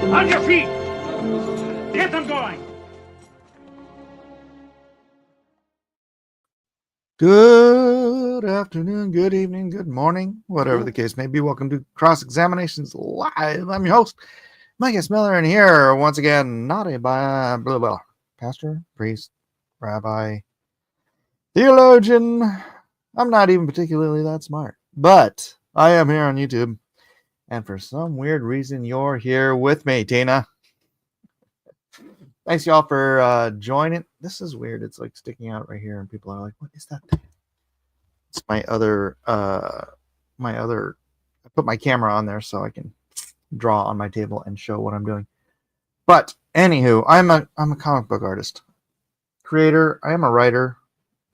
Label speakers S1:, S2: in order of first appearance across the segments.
S1: On your feet! Get them going!
S2: Good afternoon, good evening, good morning, whatever the case may be. Welcome to Cross Examinations Live. I'm your host, Mike S. Miller, and here once again, not a pastor, priest, rabbi, theologian. I'm not even particularly that smart, but I am here on YouTube, and for some weird reason, you're here with me, Tina. Thanks, y'all, for joining. This is weird. It's like sticking out right here, and people are like, "What is that thing?" It's my other. I put my camera on there so I can draw on my table and show what I'm doing. But anywho, I'm a comic book artist, creator. I am a writer.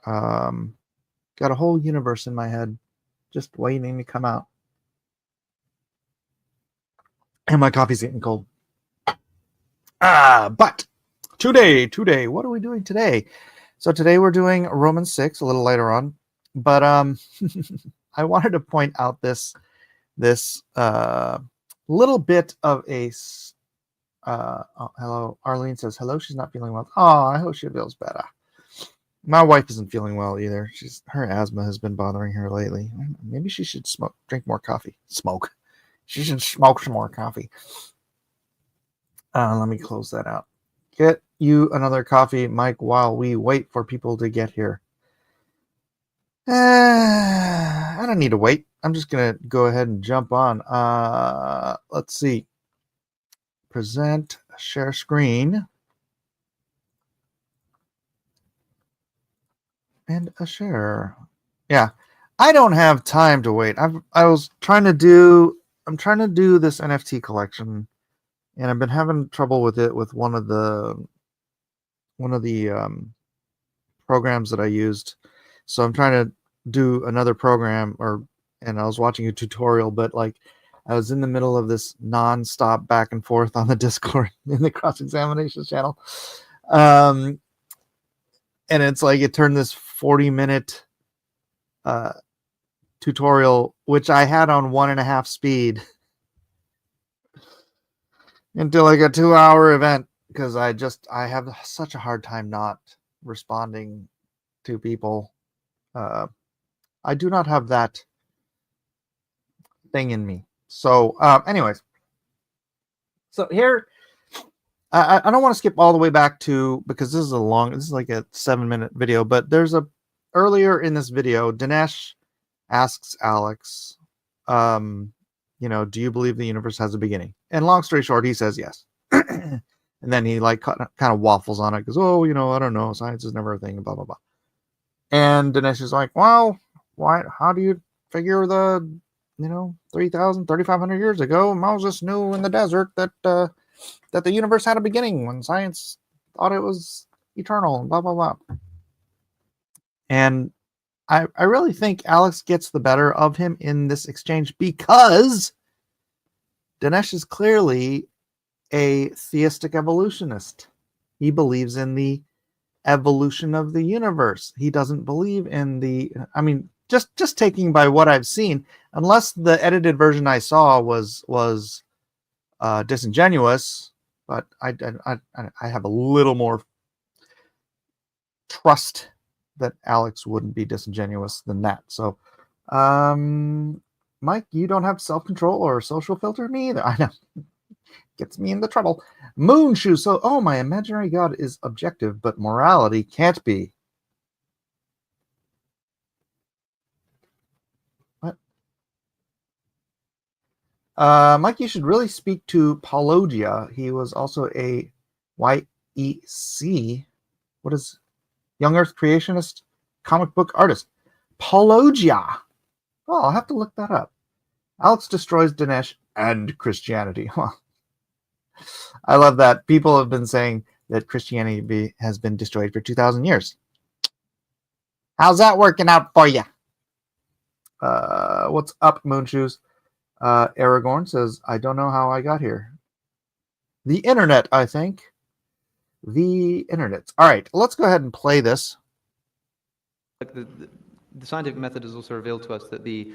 S2: Got a whole universe in my head, just waiting to come out. And my coffee's getting cold. But today, what are we doing today? So today we're doing Romans 6 a little later on, but I wanted to point out this little bit of a hello. Arlene says hello. She's not feeling well. Oh, I hope she feels better. My wife isn't feeling well either. Her asthma has been bothering her lately. Maybe she should drink more coffee. She should smoke some more coffee. Let me close that out. Get you another coffee, Mike, while we wait for people to get here. I don't need to wait. I'm just going to go ahead and jump on. Let's see. Present, share screen. And a share. Yeah. I don't have time to wait. I'm trying to do this NFT collection, and I've been having trouble with it with one of the programs that I used. So I'm trying to do another program, and I was watching a tutorial, but like I was in the middle of this non-stop back and forth on the Discord in the Cross Examinations channel. And it's like it turned this 40-minute tutorial, which I had on 1.5 speed, into like a 2-hour event, because I have such a hard time not responding to people. I do not have that thing in me. So anyways, so here I don't want to skip all the way back to, because this is like a 7-minute video, but there's earlier in this video, Dinesh asks Alex, do you believe the universe has a beginning? And long story short, he says yes. And then he like kind of waffles on it, goes, oh, I don't know, science is never a thing, blah blah blah. And Dinesh is like, well, why? How do you figure the 3,000, 3,500 years ago, Moses knew in the desert that the universe had a beginning when science thought it was eternal, and blah blah blah. And I really think Alex gets the better of him in this exchange, because Dinesh is clearly a theistic evolutionist. He believes in the evolution of the universe. He doesn't believe in just taking by what I've seen, unless the edited version I saw was disingenuous, but I have a little more trust that Alex wouldn't be disingenuous than that. So, Mike, you don't have self-control or social filter? Me either. I know. Gets me into trouble. Moon shoe. So, my imaginary God is objective, but morality can't be. What? Mike, you should really speak to Paulogia. He was also a YEC. What is Young Earth Creationist comic book artist? Paulogia. Oh, I'll have to look that up. Alex destroys Dinesh and Christianity. I love that. People have been saying that Christianity has been destroyed for 2,000 years. How's that working out for you? What's up, Moonshoes? Aragorn says, I don't know how I got here. The internet, I think. The internet. All right, let's go ahead and play this.
S3: The scientific method has also revealed to us that the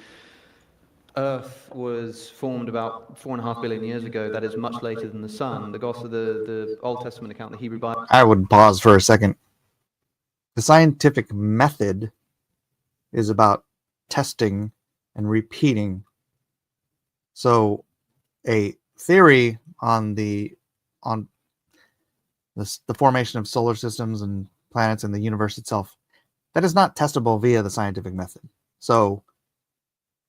S3: Earth was formed about 4.5 billion years ago. That is much later than the sun. The Gospel, the Old Testament account, the Hebrew Bible.
S2: I would pause for a second. The scientific method is about testing and repeating. So a theory on the formation of solar systems and planets and the universe itself, that is not testable via the scientific method. So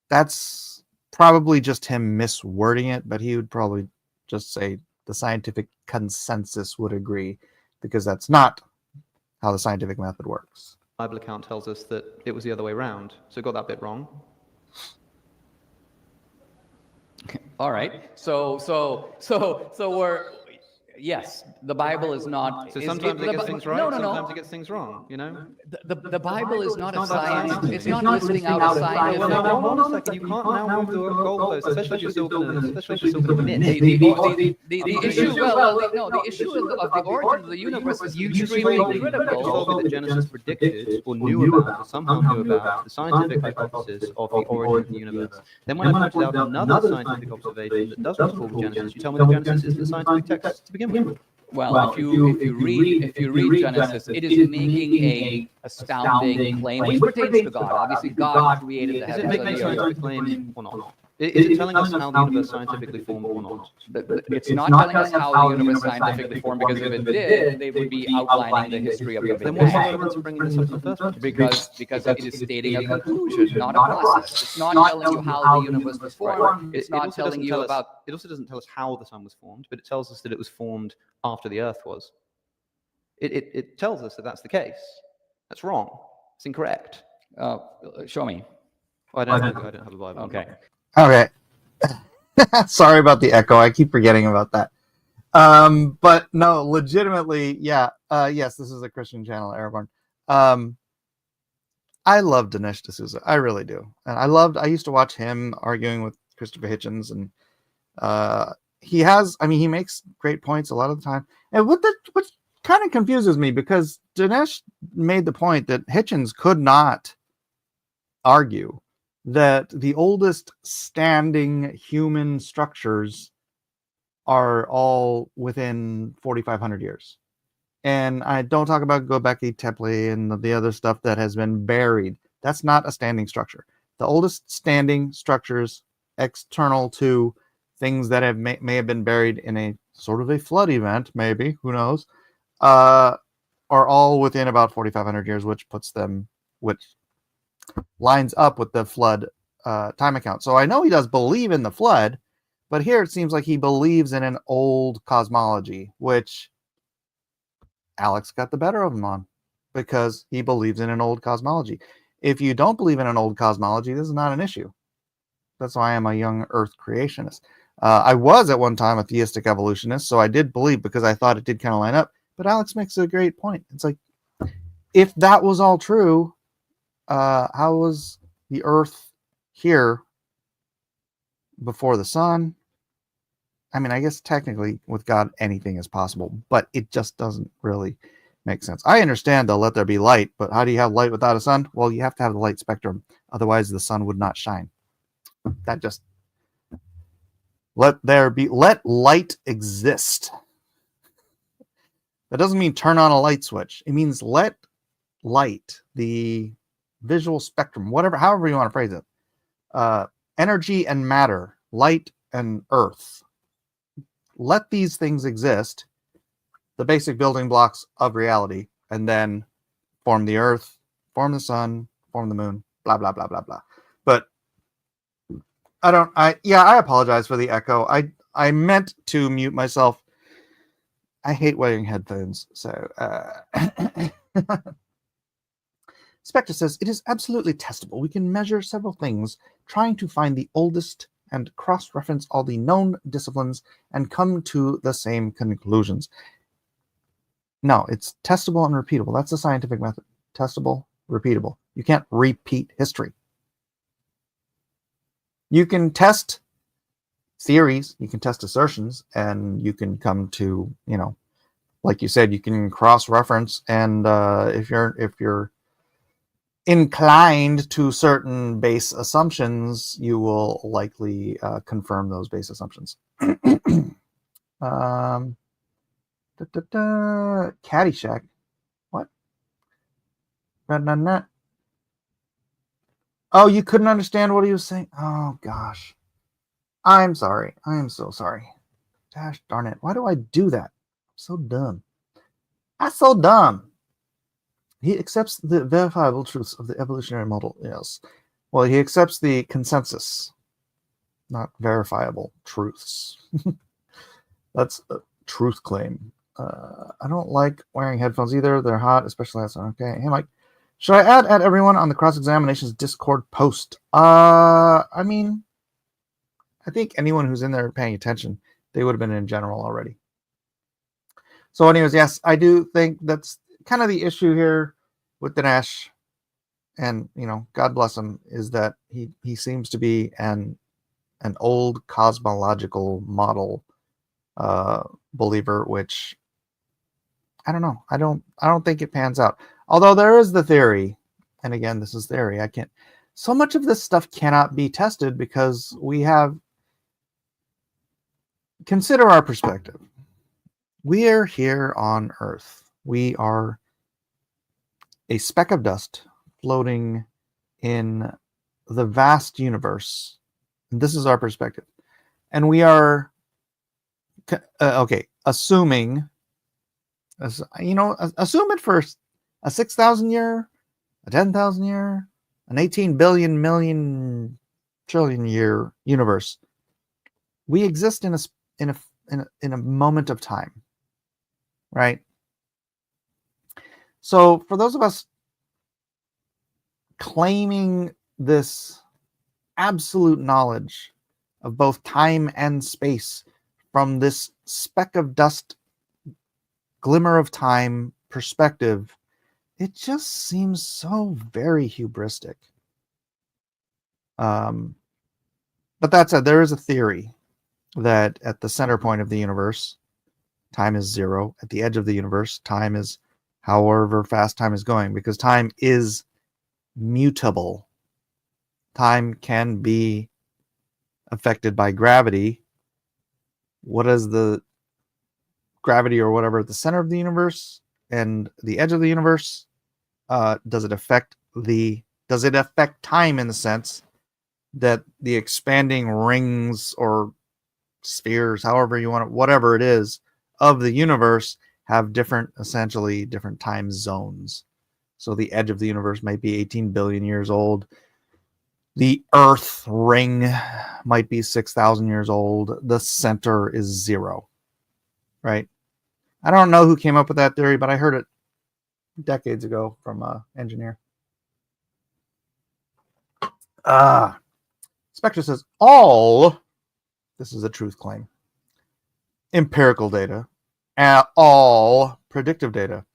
S2: that's probably just him miswording it, but he would probably just say the scientific consensus would agree, because that's not how the scientific method works.
S3: Bible account tells us that it was the other way around. So it got that bit wrong.
S4: All right. So we're, yes, the Bible is not.
S3: So sometimes it gets things right, sometimes it gets things wrong, you know?
S4: The Bible is not a
S3: It's not
S4: science.
S3: science.
S4: It's not listing out a science.
S3: Well, now, hold on a second. You can't now move the goalpost, especially if you're still going to admit.
S4: The issue, the issue of the origin of the universe is extremely critical.
S3: Told me that Genesis predicted, or knew about, or somehow knew about, the scientific hypothesis of the origin of the universe. Then when I pointed out another scientific observation that doesn't fall with Genesis, you tell me that Genesis isn't a scientific text to begin with.
S4: Well, if you read Genesis, it is making a astounding claim, which pertains to God. Obviously, God created the
S3: Is it
S4: heavens
S3: making a
S4: and the earth.
S3: scientific claim or not? Is it telling us how the universe scientifically formed or not?
S4: It's not telling us how the universe scientifically formed, because if it did, they would be outlining the history of the Big
S3: Then what's the
S4: Bang.
S3: relevance of bringing this up in the first place?
S4: Because it is stating a conclusion, not a process. It's not telling you how the universe was formed. It's not telling you about.
S3: It also doesn't tell us how the sun was formed, but it tells us that it was formed after the Earth was. It tells us that that's the case. That's wrong. It's incorrect.
S4: Show me.
S3: I don't have a Bible.
S4: Okay.
S2: Okay. Sorry about the echo. I keep forgetting about that. But no, legitimately, yeah. Yes, this is a Christian channel, Airborne. I love Dinesh D'Souza. I really do. And I used to watch him arguing with Christopher Hitchens, and he makes great points a lot of the time. And what kind of confuses me, because Dinesh made the point that Hitchens could not argue that the oldest standing human structures are all within 4,500 years. And I don't talk about Göbekli Tepe and the other stuff that has been buried. That's not a standing structure. The oldest standing structures external to things that may have been buried in a sort of a flood event, maybe, who knows, are all within about 4,500 years, which lines up with the flood time account. So I know he does believe in the flood, but here it seems like he believes in an old cosmology, which Alex got the better of him on, because he believes in an old cosmology. If you don't believe in an old cosmology, this is not an issue. That's why I'm a young Earth creationist. I was at one time a theistic evolutionist, so I did believe, because I thought it did kind of line up. But Alex makes a great point. It's like, if that was all true, how was the Earth here before the sun? I mean, I guess technically with God anything is possible, but it just doesn't really make sense. I understand they'll let there be light, but how do you have light without a sun? Well, you have to have the light spectrum. Otherwise, the sun would not shine. That just... let light exist. That doesn't mean turn on a light switch. It means let light, the visual spectrum, however you want to phrase it, energy and matter, light and earth, let these things exist, the basic building blocks of reality, and then form the earth, form the sun, form the moon, blah, blah, blah, blah, blah. But I apologize for the echo. I meant to mute myself. I hate wearing headphones, so Spectre says, it is absolutely testable. We can measure several things, trying to find the oldest and cross-reference all the known disciplines and come to the same conclusions. No, it's testable and repeatable. That's the scientific method. Testable, repeatable. You can't repeat history. You can test theories, you can test assertions, and you can come to, like you said, you can cross-reference. And if you're inclined to certain base assumptions, you will likely confirm those base assumptions. Caddyshack. What? Oh, you couldn't understand what he was saying? Oh, gosh. I'm sorry. I am so sorry. Gosh darn it. Why do I do that? I'm so dumb. I'm so dumb. He accepts the verifiable truths of the evolutionary model. Yes. Well, he accepts the consensus, not verifiable truths. That's a truth claim. I don't like wearing headphones either. They're hot, especially outside. Okay. Hey, Mike. Should I add everyone on the cross-examinations Discord post? I mean, I think anyone who's in there paying attention, they would have been in general already. So anyways, yes, I do think that's kind of the issue here with Dinesh. And, you know, God bless him, is that he seems to be an old cosmological model believer, which I don't know. I don't think it pans out. Although there is the theory, and again, this is theory. So much of this stuff cannot be tested because we have. Consider our perspective. We are here on Earth. We are a speck of dust floating in the vast universe. This is our perspective. And we are, assuming, assume it for a 6,000 year, a 10,000 year, an 18 billion million trillion year universe. We exist in a moment of time, right? So for those of us claiming this absolute knowledge of both time and space from this speck of dust, glimmer of time perspective, it just seems so very hubristic. But that said, there is a theory that at the center point of the universe, time is zero. At the edge of the universe, time is however fast time is going, because time is mutable. Time can be affected by gravity. What is the gravity or whatever at the center of the universe and the edge of the universe? Does it affect time in the sense that the expanding rings or spheres, however you want it, whatever it is, of the universe have essentially different time zones. So the edge of the universe might be 18 billion years old. The Earth ring might be 6,000 years old. The center is zero, right? I don't know who came up with that theory, but I heard it decades ago from an engineer. Spectre says, this is a truth claim, empirical data, all predictive data.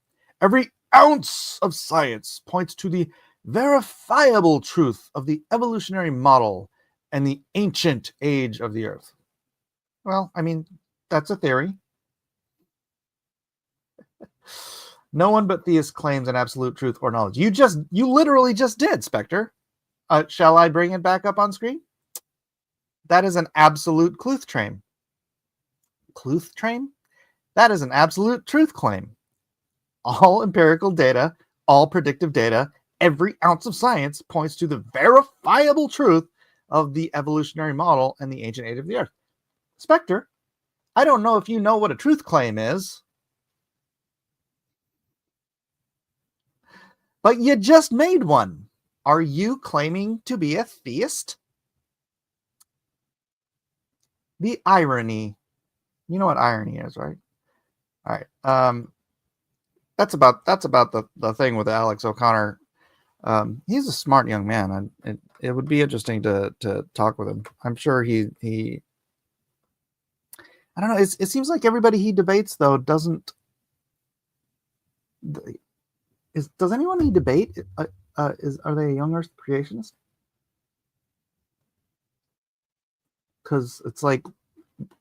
S2: Every ounce of science points to the verifiable truth of the evolutionary model and the ancient age of the Earth. Well, I mean, that's a theory. No one but theists claims an absolute truth or knowledge. You literally just did, Spectre. Shall I bring it back up on screen? That is an absolute truth claim. Truth claim? That is an absolute truth claim. All empirical data, all predictive data, every ounce of science points to the verifiable truth of the evolutionary model and the ancient age of the Earth. Spectre, I don't know if you know what a truth claim is, but you just made one. Are you claiming to be a theist? The irony. You know what irony is, right? All right. That's about the thing with Alex O'Connor. He's a smart young man, and it would be interesting to talk with him. I'm sure he I don't know. It seems like everybody he debates though doesn't. Does anyone he debate? Are they a young Earth creationist? Because it's like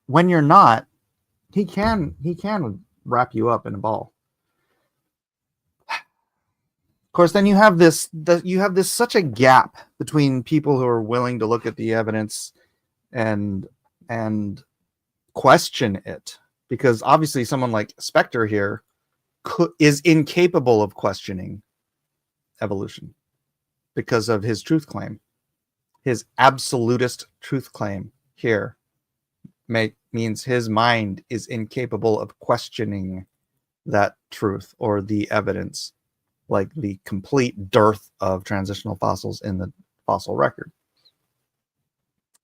S2: when you're not, he can wrap you up in a ball. course, then you have this such a gap between people who are willing to look at the evidence and question it, because obviously someone like Spectre here is incapable of questioning evolution because of his truth claim. His absolutist truth claim here means his mind is incapable of questioning that truth or the evidence, like the complete dearth of transitional fossils in the fossil record.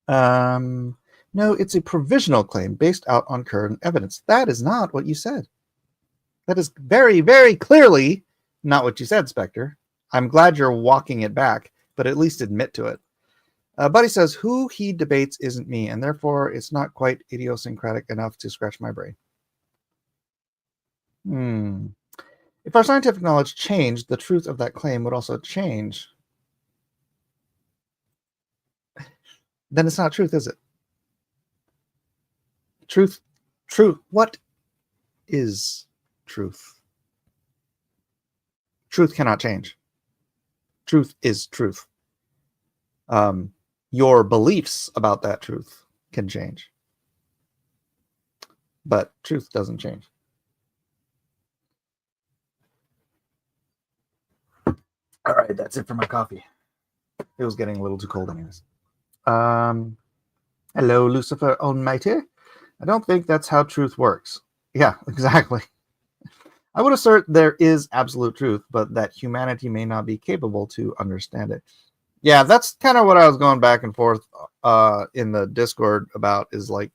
S2: No, it's a provisional claim based out on current evidence. That is not what you said. That is very, very clearly not what you said, Spectre. I'm glad you're walking it back, but at least admit to it. Buddy says, who he debates isn't me, and therefore it's not quite idiosyncratic enough to scratch my brain. If our scientific knowledge changed, the truth of that claim would also change. Then it's not truth, is it? Truth. What is truth? Truth cannot change. Truth is truth. Your beliefs about that truth can change, but truth doesn't change. All right, that's it for my coffee. It was getting a little too cold anyways. Hello, Lucifer Almighty. I don't think that's how truth works. Yeah, exactly. I would assert there is absolute truth, but that humanity may not be capable to understand it. Yeah, that's kind of what I was going back and forth in the Discord about, is like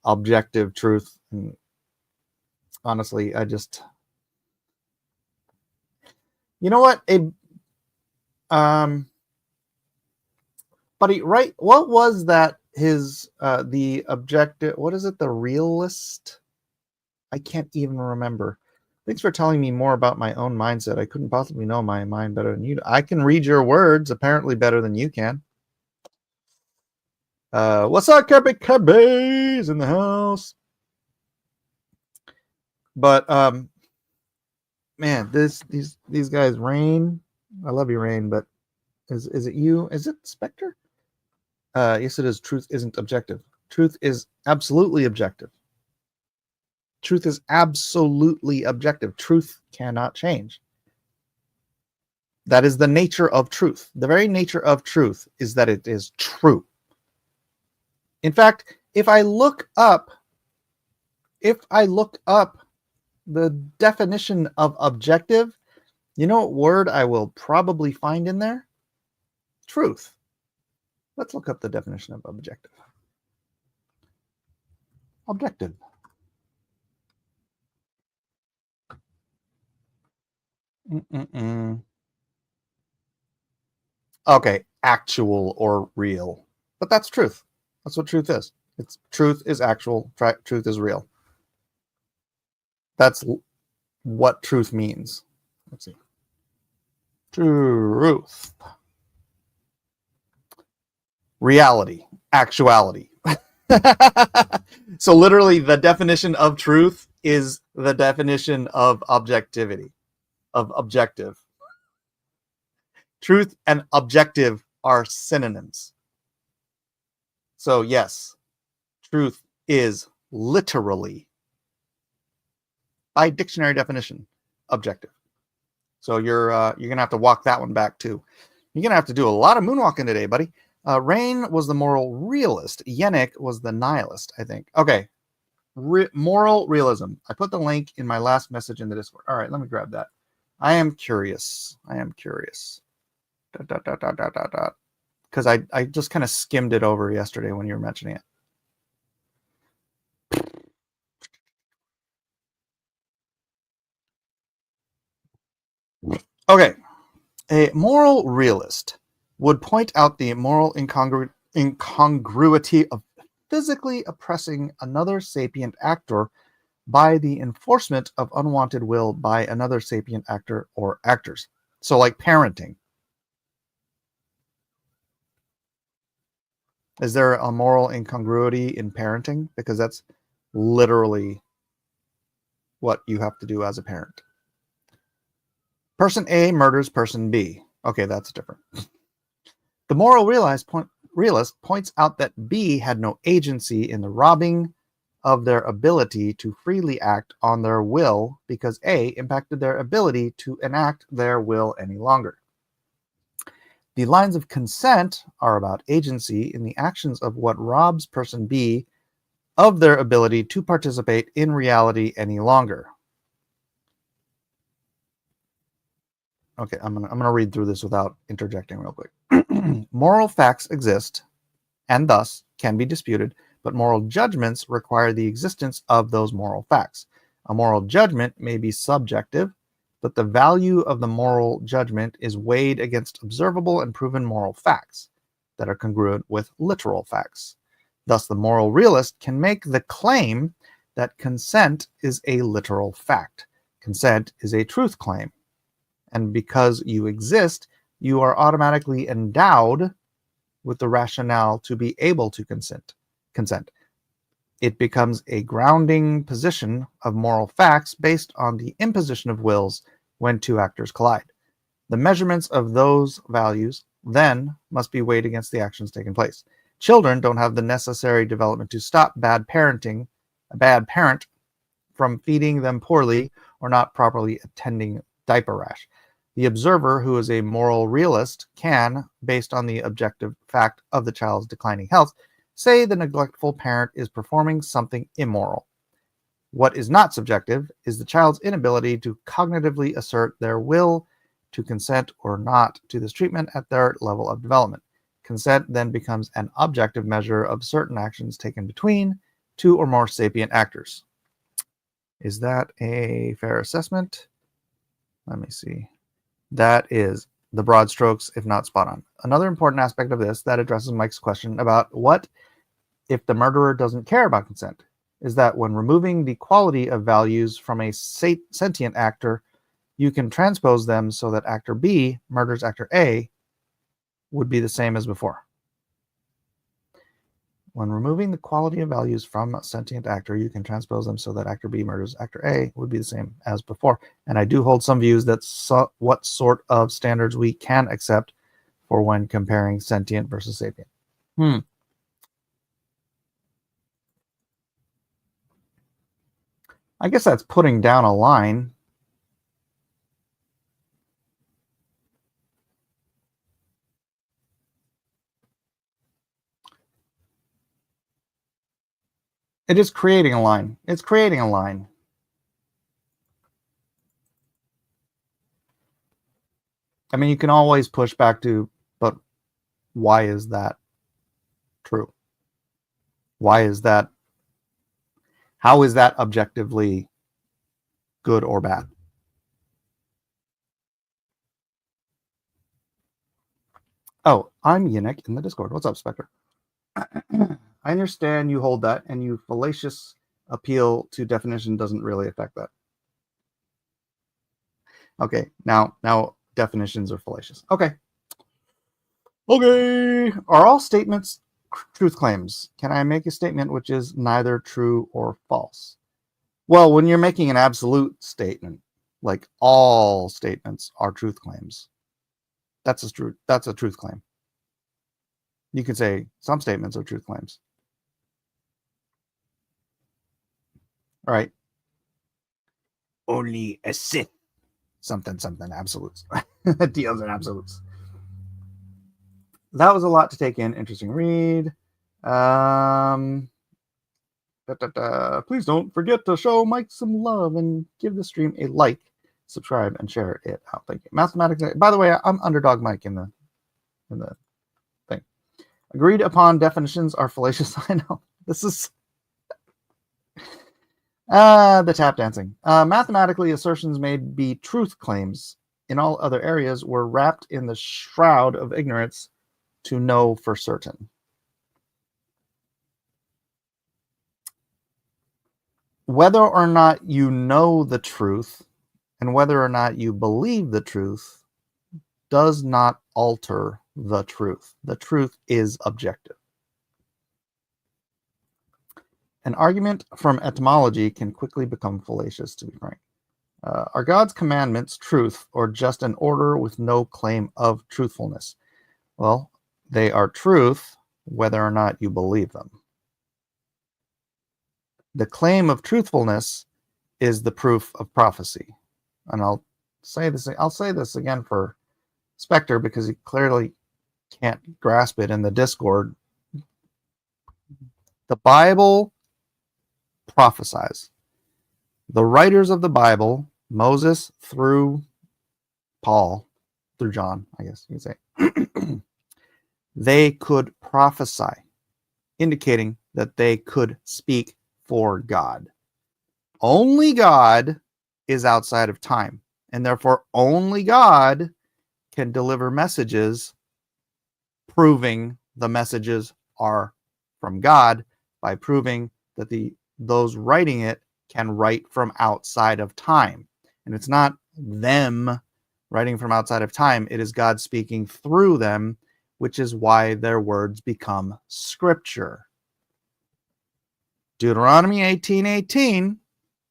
S2: objective truth. And honestly, I just, you know what? Buddy, right? What was that? His the objective. What is it? The realist? I can't even remember. Thanks for telling me more about my own mindset. I couldn't possibly know my mind better than you. I can read your words apparently better than you can. What's up, Kirby's in the house? But man, these guys, Rain. I love you, Rain, but is it you? Is it Spectre? Yes, it is. Truth isn't objective. Truth is absolutely objective. Truth is absolutely objective. Truth cannot change. That is the nature of truth. The very nature of truth is that it is true. In fact, if I look up the definition of objective, you know what word I will probably find in there? Truth. Let's look up the definition of objective. Objective. Okay, actual or real. But that's truth. That's what truth is. It's truth is actual, truth is real. That's what truth means. Let's see. Truth. Reality, actuality. So literally the definition of truth is the definition of objectivity, of objective. Truth and objective are synonyms. So yes, truth is literally, by dictionary definition, objective. So you're gonna have to walk that one back too. You're gonna have to do a lot of moonwalking today, buddy. Rain was the moral realist. Yannick was the nihilist, I think. Okay. Moral realism. I put the link in my last message in the Discord. All right, let me grab that. I am curious. Because I just kind of skimmed it over yesterday when you were mentioning it. Okay. A moral realist would point out the moral incongruity of physically oppressing another sapient actor by the enforcement of unwanted will by another sapient actor or actors. So like parenting. Is there a moral incongruity in parenting? Because that's literally what you have to do as a parent. Person A murders person B. Okay, that's different. The moral realist points out that B had no agency in the robbing of their ability to freely act on their will because A impacted their ability to enact their will any longer. The lines of consent are about agency in the actions of what robs person B of their ability to participate in reality any longer. Okay, I'm gonna read through this without interjecting real quick. Moral facts exist and thus can be disputed, but moral judgments require the existence of those moral facts. A moral judgment may be subjective, but the value of the moral judgment is weighed against observable and proven moral facts that are congruent with literal facts. Thus, the moral realist can make the claim that consent is a literal fact. Consent is a truth claim. And because you exist, you are automatically endowed with the rationale to be able to consent. It becomes a grounding position of moral facts based on the imposition of wills when two actors collide. The measurements of those values then must be weighed against the actions taking place. Children don't have the necessary development to stop a bad parent from feeding them poorly or not properly attending diaper rash. The observer, who is a moral realist, can, based on the objective fact of the child's declining health, say the neglectful parent is performing something immoral. What is not subjective is the child's inability to cognitively assert their will to consent or not to this treatment at their level of development. Consent then becomes an objective measure of certain actions taken between two or more sapient actors. Is that a fair assessment? Let me see. That is the broad strokes, if not spot on. Another important aspect of this that addresses Mike's question about what if the murderer doesn't care about consent is that when removing the quality of values from a sentient actor, you can transpose them so that actor B murders actor A would be the same as before. When removing the quality of values from a sentient actor, you can transpose them so that actor B murders actor A would be the same as before. And I do hold some views that what sort of standards we can accept for when comparing sentient versus sapient. I guess that's putting down a line. It is creating a line. It's creating a line. I mean, you can always push back to, but why is that true? Why is that? How is that objectively good or bad? Oh, I'm Yannick in the Discord. What's up, Spectre? I understand you hold that, and your fallacious appeal to definition doesn't really affect that. Okay, now definitions are fallacious. Okay. Are all statements truth claims? Can I make a statement which is neither true or false? Well, when you're making an absolute statement, like all statements are truth claims, that's a truth claim. You could say some statements are truth claims. All right. Only a Sith. Something absolutes. Deals and absolutes. That was a lot to take in. Interesting read. Please don't forget to show Mike some love and give the stream a like, subscribe, and share it out. Thank you. Mathematics. By the way, I'm underdog Mike in the thing. Agreed upon definitions are fallacious. I know. This is the tap dancing. Mathematically, assertions may be truth claims. In all other areas, were wrapped in the shroud of ignorance to know for certain. Whether or not you know the truth and whether or not you believe the truth does not alter the truth. The truth is objective. An argument from etymology can quickly become fallacious, to be frank. Are God's commandments truth or just an order with no claim of truthfulness? Well, they are truth whether or not you believe them. The claim of truthfulness is the proof of prophecy. And I'll say this again for Spectre because he clearly can't grasp it in the Discord. The Bible prophesies. The writers of the Bible, Moses through Paul, through John, I guess you could say, they could prophesy, indicating that they could speak for God. Only God is outside of time, and therefore only God can deliver messages proving the messages are from God by proving that those writing it can write from outside of time. And it's not them writing from outside of time, it is God speaking through them, which is why their words become scripture. Deuteronomy 18:18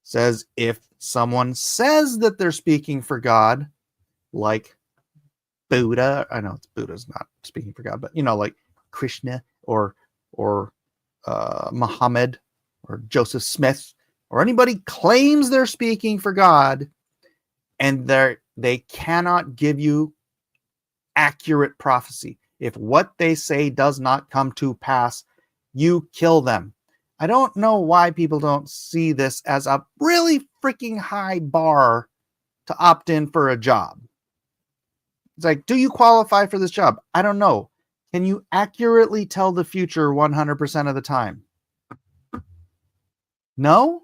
S2: says if someone says that they're speaking for God, like Buddha, I know Buddha's not speaking for God, but like Krishna or Muhammad or Joseph Smith or anybody claims they're speaking for God, and they cannot give you accurate prophecy. If what they say does not come to pass, you kill them. I don't know why people don't see this as a really freaking high bar to opt in for a job. It's like, do you qualify for this job? I don't know. Can you accurately tell the future 100% of the time? No?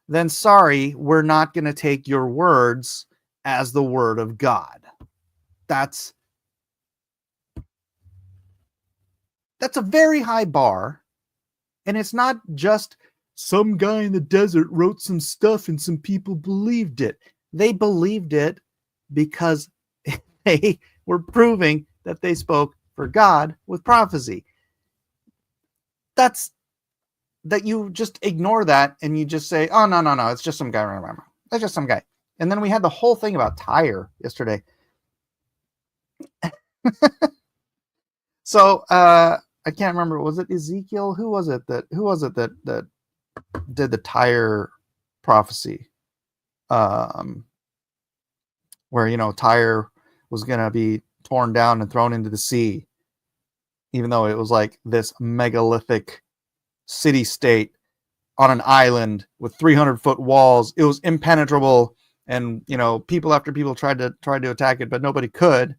S2: Then sorry, we're not going to take your words as the word of God. That's a very high bar. And it's not just some guy in the desert wrote some stuff and some people believed it. They believed it because they were proving that they spoke for God with prophecy. That you just ignore that and you just say, oh, no, it's just some guy. That's just some guy. And then we had the whole thing about Tyre yesterday. So I can't remember. Was it Ezekiel? Who was it that did the Tyre prophecy? Where Tyre was gonna be torn down and thrown into the sea, even though it was like this megalithic city-state on an island with 300-foot walls. It was impenetrable, and people after people tried to attack it, but nobody could.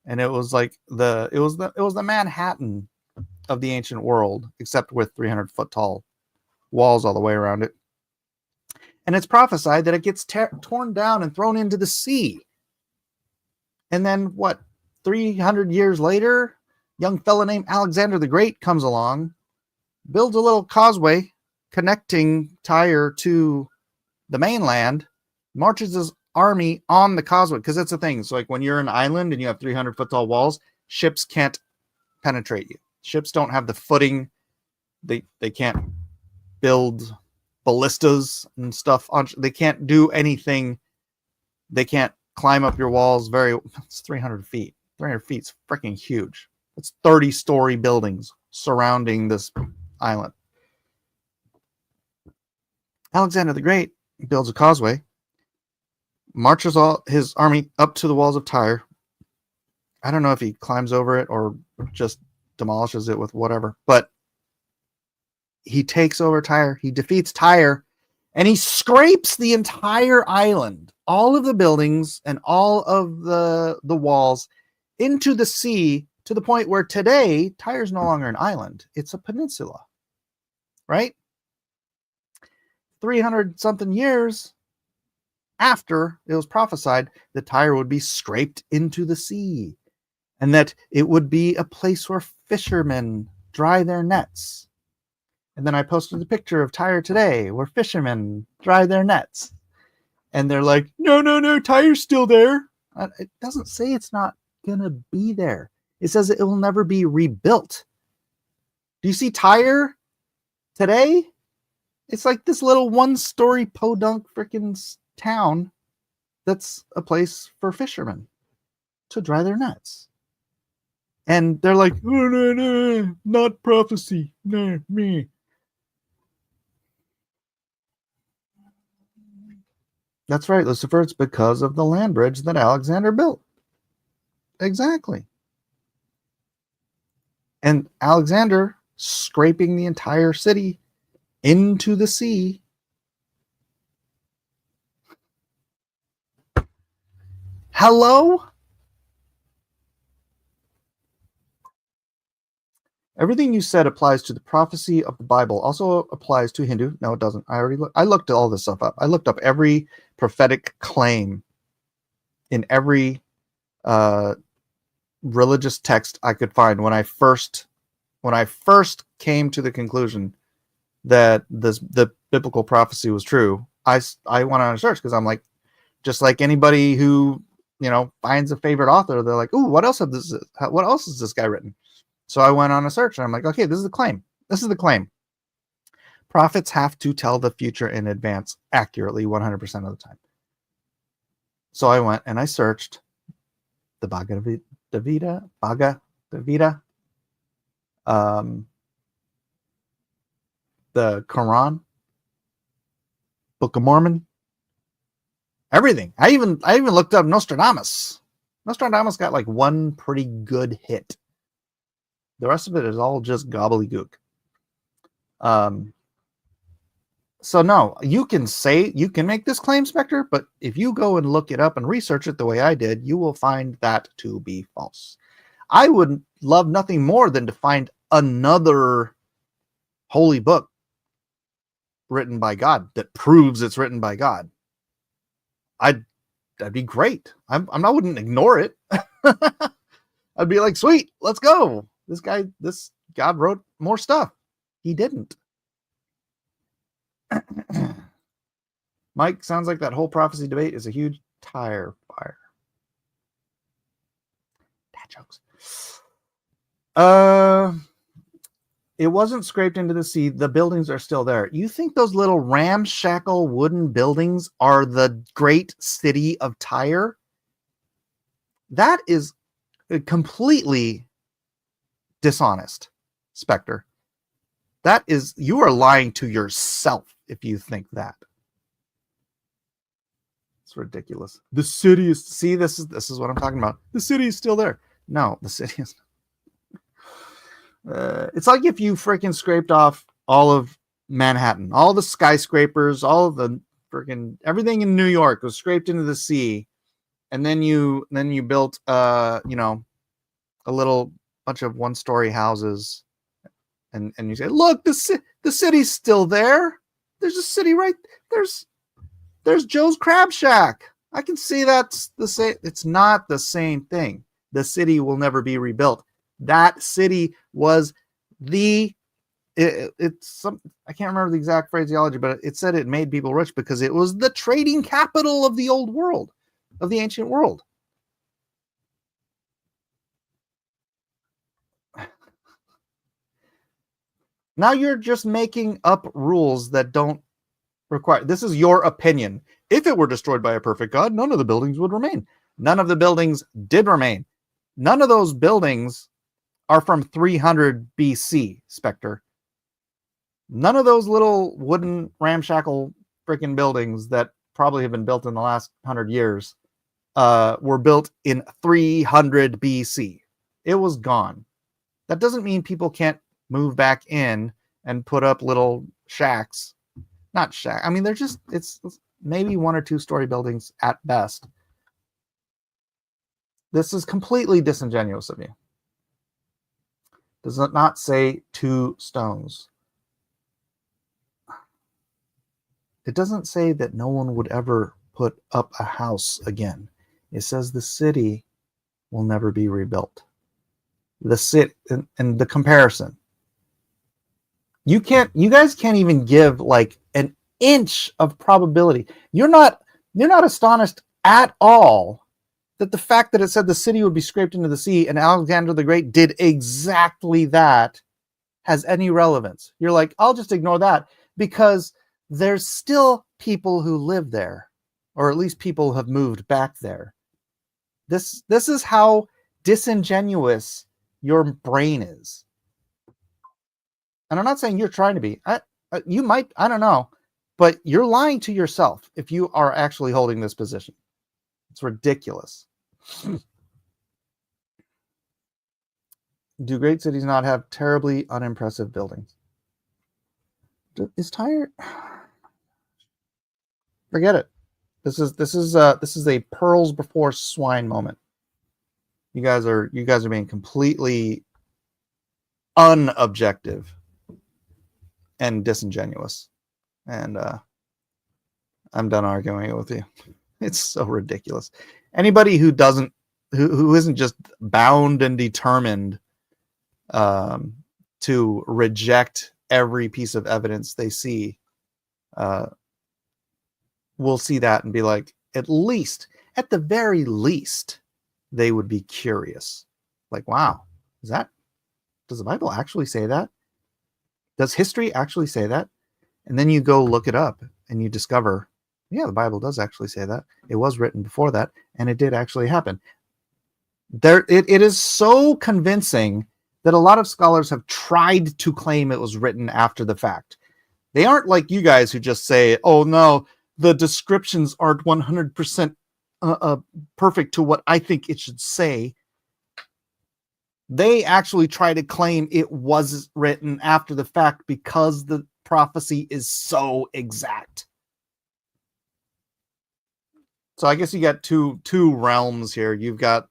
S2: And it was like the Manhattan of the ancient world, except with 300-foot tall walls all the way around it. And it's prophesied that it gets torn down and thrown into the sea. And then 300 years later, young fella named Alexander the Great comes along, builds a little causeway connecting Tyre to the mainland, marches his army on the causeway, because that's the thing. So like when you're an island and you have 300-foot tall walls, ships can't penetrate you. Ships don't have the footing. They can't build ballistas and stuff. They can't do anything. They can't climb up your walls. It's 300 feet. 300 feet is freaking huge. It's 30-story buildings surrounding this island. Alexander the Great builds a causeway, marches all his army up to the walls of Tyre. I don't know if he climbs over it or just demolishes it with whatever, but he takes over Tyre. He defeats Tyre, and he scrapes the entire island, all of the buildings and all of the walls into the sea, to the point where today Tyre's no longer an island. It's a peninsula, right? 300 something years after it was prophesied that Tyre would be scraped into the sea and that it would be a place where fishermen dry their nets. And then I posted a picture of Tyre today where fishermen dry their nets. And they're like, no, Tyre's still there. It doesn't say it's not going to be there. It says it will never be rebuilt. Do you see Tyre today? It's like this little one-story podunk freaking town that's a place for fishermen to dry their nets. And they're like, oh, no, not prophecy. No, me. That's right, Lucifer. It's because of the land bridge that Alexander built. Exactly. And Alexander scraping the entire city into the sea. Hello? Everything you said applies to the prophecy of the Bible. Also applies to Hindu. No, it doesn't. I looked all this stuff up. I looked up every prophetic claim in every religious text I could find when I first came to the conclusion that the biblical prophecy was true. I went on a search because I'm like, just like anybody who finds a favorite author, they're like, ooh, what else has this guy written? So I went on a search and I'm like, okay, this is the claim. This is the claim. Prophets have to tell the future in advance accurately 100% of the time. So I went and I searched the Bhagavad Gita, the Quran, Book of Mormon, everything. I even looked up Nostradamus. Nostradamus got like one pretty good hit. The rest of it is all just gobbledygook. So no, you can make this claim, Spectre, but if you go and look it up and research it the way I did, you will find that to be false. I would love nothing more than to find another holy book written by God that proves it's written by God. That'd be great. I wouldn't ignore it. I'd be like, sweet, let's go. This God wrote more stuff. He didn't. Mike, sounds like that whole prophecy debate is a huge tire fire. Dad jokes. It wasn't scraped into the sea. The buildings are still there. You think those little ramshackle wooden buildings are the great city of Tyre? That is completely dishonest, Spectre. You are lying to yourself if you think that. It's ridiculous. The city is, see, this is what I'm talking about. The city is still there. No, the city is. It's like if you freaking scraped off all of Manhattan, all the skyscrapers, all of the freaking everything in New York was scraped into the sea, and then you built a little bunch of one-story houses, and you say, look, the city's still there. There's a city right there's Joe's Crab Shack. I can see that's the same. It's not the same thing. The city will never be rebuilt. That city was I can't remember the exact phraseology, but it said it made people rich because it was the trading capital of the old world, of the ancient world. Now you're just making up rules that don't require. This is your opinion. If it were destroyed by a perfect God, none of the buildings would remain. None of the buildings did remain. None of those buildings are from 300 BC, Spectre. None of those little wooden ramshackle freaking buildings that probably have been built in the last 100 years were built in 300 BC. It was gone. That doesn't mean people can't move back in and put up little shacks. Not shack. I mean, it's maybe 1 or 2 story buildings at best. This is completely disingenuous of you. Does it not say 2 stones? It doesn't say that no one would ever put up a house again. It says the city will never be rebuilt. The city and the comparison. You guys can't even give like an inch of probability. You're not astonished at all that the fact that it said the city would be scraped into the sea and Alexander the Great did exactly that has any relevance. You're like, I'll just ignore that because there's still people who live there. or at least people have moved back there. This is how disingenuous your brain is. And I'm not saying you're trying to be. You might, I don't know, but you're lying to yourself if you are actually holding this position. It's ridiculous. Do great cities not have terribly unimpressive buildings? Is Tyre? Forget it. This is a pearls before swine moment. You guys are being completely unobjective and disingenuous, and I'm done arguing with you. It's so ridiculous. Anybody who isn't just bound and determined to reject every piece of evidence they see will see that and be like, at the very least, they would be curious. Like, wow, does the Bible actually say that? Does history actually say that? And then you go look it up and you discover, yeah, the Bible does actually say that. It was written before that, and it did actually happen. It is so convincing that a lot of scholars have tried to claim it was written after the fact. They aren't like you guys who just say, oh no, the descriptions aren't 100% perfect to what I think it should say. They actually try to claim it was written after the fact because the prophecy is so exact. So I guess you got two realms here. You've got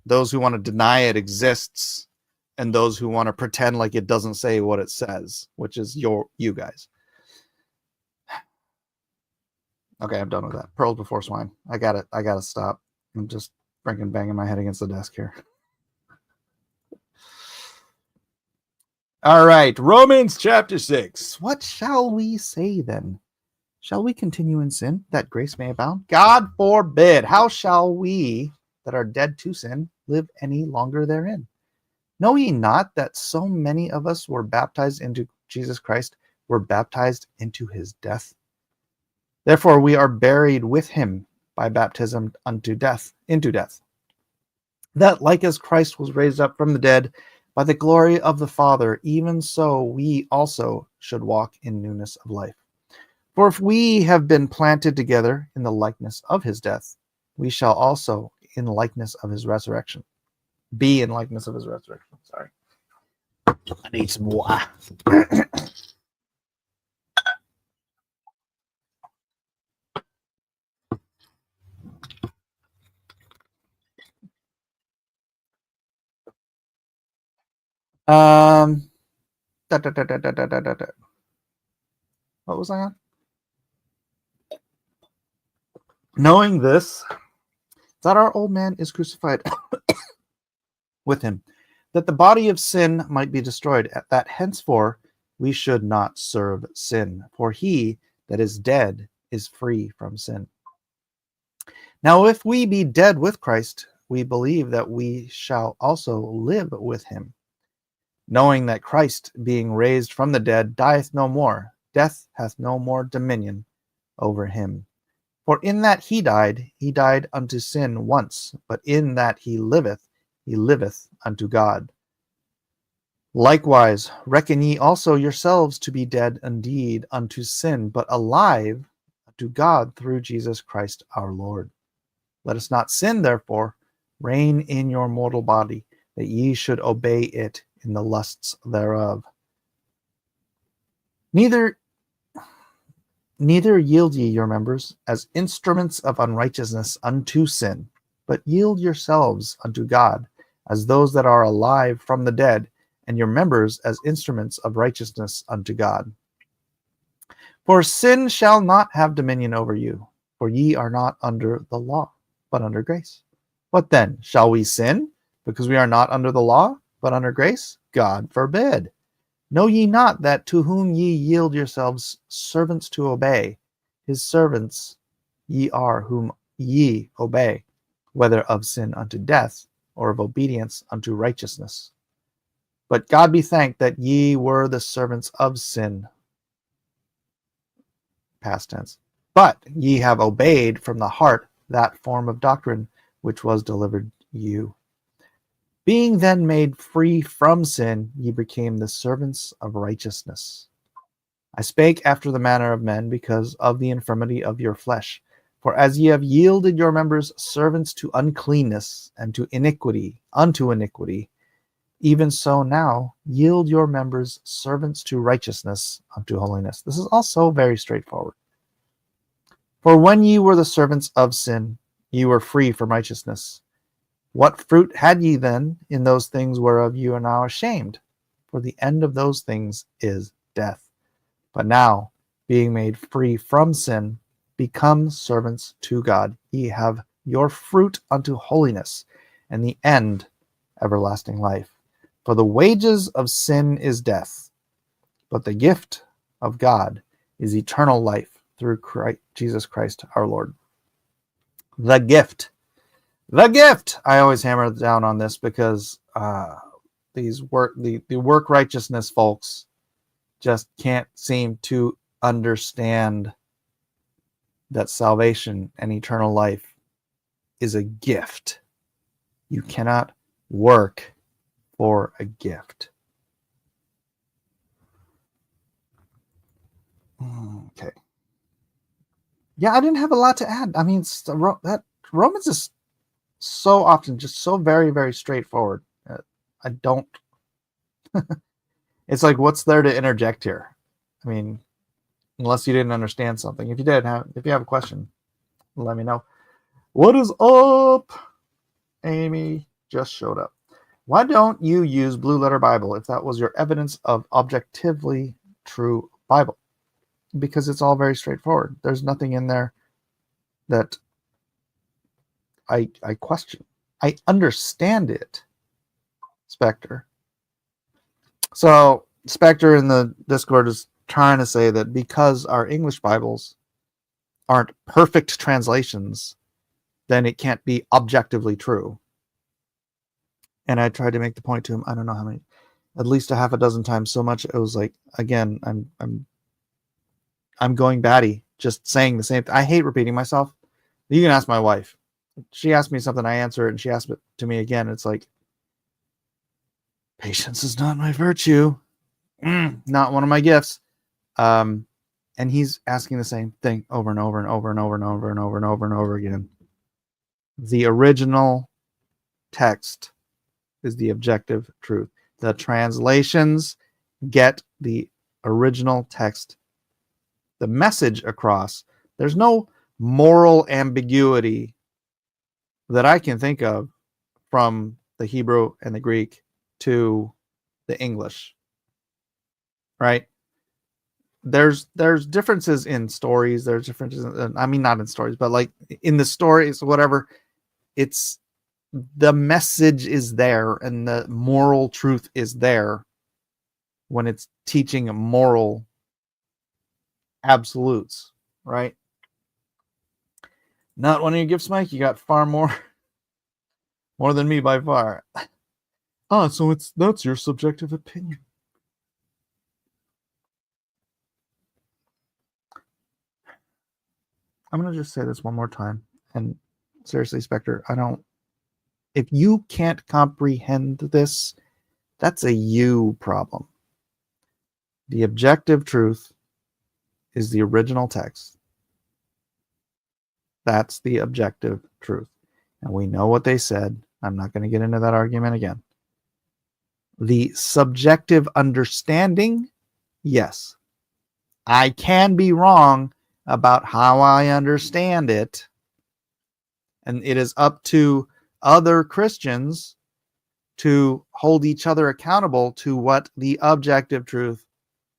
S2: those who want to deny it exists and those who want to pretend like it doesn't say what it says, which is you guys. Okay, I'm done with that. Pearls before swine. I got it. I got to stop. I'm just freaking banging my head against the desk here. All right, Romans chapter 6. What shall we say then? Shall we continue in sin, that grace may abound? God forbid. How shall we that are dead to sin live any longer therein? Know ye not that so many of us were baptized into Jesus Christ, were baptized into his death? Therefore we are buried with him by baptism into death, that like as Christ was raised up from the dead by the glory of the Father, even so we also should walk in newness of life. For if we have been planted together in the likeness of his death, we shall also in likeness of his resurrection. Be in likeness of his resurrection. Sorry. I need some water. What was I on? Knowing this, that our old man is crucified with him, that the body of sin might be destroyed, that henceforth we should not serve sin. For he that is dead is free from sin. Now if we be dead with Christ, we believe that we shall also live with him, knowing that Christ, being raised from the dead, dieth no more. Death hath no more dominion over him. For in that he died unto sin once, but in that he liveth unto God. Likewise, reckon ye also yourselves to be dead indeed unto sin, but alive unto God through Jesus Christ our Lord. Let us not sin, therefore, reign in your mortal body, that ye should obey it in the lusts thereof. Neither yield ye your members as instruments of unrighteousness unto sin, but yield yourselves unto God as those that are alive from the dead, and your members as instruments of righteousness unto God. For sin shall not have dominion over you, for ye are not under the law, but under grace. What then? Shall we sin, because we are not under the law, but under grace? God forbid. Know ye not that to whom ye yield yourselves servants to obey, his servants ye are whom ye obey, whether of sin unto death, or of obedience unto righteousness? But God be thanked that ye were the servants of sin, past tense, But ye have obeyed from the heart that form of doctrine which was delivered you. Being then made free from sin, ye became the servants of righteousness. I spake after the manner of men because of the infirmity of your flesh. For as ye have yielded your members servants to uncleanness and to iniquity, unto iniquity, even so now yield your members servants to righteousness, unto holiness. This is also very straightforward. For when ye were the servants of sin, ye were free from righteousness. What fruit had ye then in those things whereof you are now ashamed? For the end of those things is death. But now, being made free from sin, become servants to God. Ye have your fruit unto holiness, and the end everlasting life. For the wages of sin is death, but the gift of God is eternal life through Jesus Christ our Lord. The gift. The gift. I always hammer down on this because the work righteousness folks just can't seem to understand that salvation and eternal life is a gift. You cannot work for a gift. Okay. Yeah, I didn't have a lot to add. I mean, that Romans is so often just so very, very straightforward. I don't. It's like, what's there to interject here? I mean, unless you didn't understand something. If you have a question, let me know. What is up? Amy just showed up. Why don't you use Blue Letter Bible if that was your evidence of objectively true Bible? Because it's all very straightforward. There's nothing in there that I question. I understand it, Spectre. So Spectre in the Discord is trying to say that because our English Bibles aren't perfect translations, then it can't be objectively true. And I tried to make the point to him, I don't know how many, at least a half a dozen times, so much it was like, again, I'm going batty just saying the same thing. I hate repeating myself. You can ask my wife. She asked me something, I answer it, and she asked it to me again. It's like, patience is not my virtue. Not one of my gifts. And he's asking the same thing over and over and over and over and over and over and over and over again. The original text is the objective truth. The translations get the original text, the message across. There's no moral ambiguity that I can think of from the Hebrew and the Greek to the English, right? There's differences in stories. There's differences. I mean, not in stories, but like in the stories, whatever. It's the message is there, and the moral truth is there when it's teaching moral absolutes, right? Not one of your gifts, Mike. You got far more than me by far. Oh, so that's your subjective opinion. I'm going to just say this one more time. And seriously, Spectre, if you can't comprehend this, that's a you problem. The objective truth is the original text. That's the objective truth. And we know what they said. I'm not going to get into that argument again. The subjective understanding, yes. I can be wrong about how I understand it. And it is up to other Christians to hold each other accountable to what the objective truth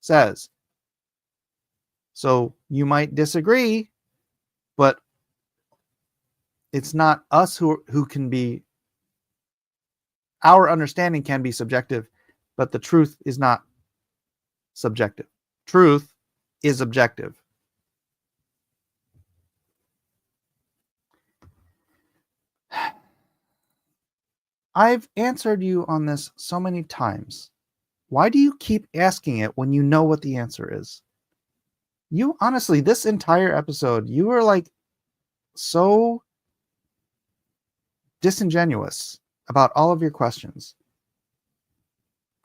S2: says. So you might disagree, but it's not us who can be, our understanding can be subjective, but the truth is not subjective. Truth is objective. I've answered you on this so many times. Why do you keep asking it when you know what the answer is? You honestly, this entire episode, you were like so disingenuous about all of your questions.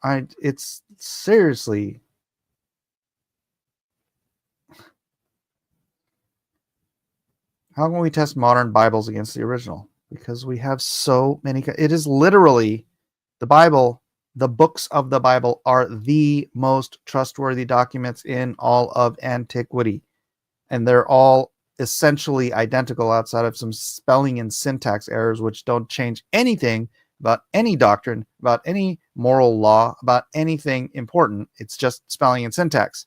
S2: It's seriously. How can we test modern Bibles against the original? Because we have so many. It is literally the Bible. The books of the Bible are the most trustworthy documents in all of antiquity. And they're all essentially identical outside of some spelling and syntax errors, which don't change anything about any doctrine, about any moral law, about anything important. It's just spelling and syntax.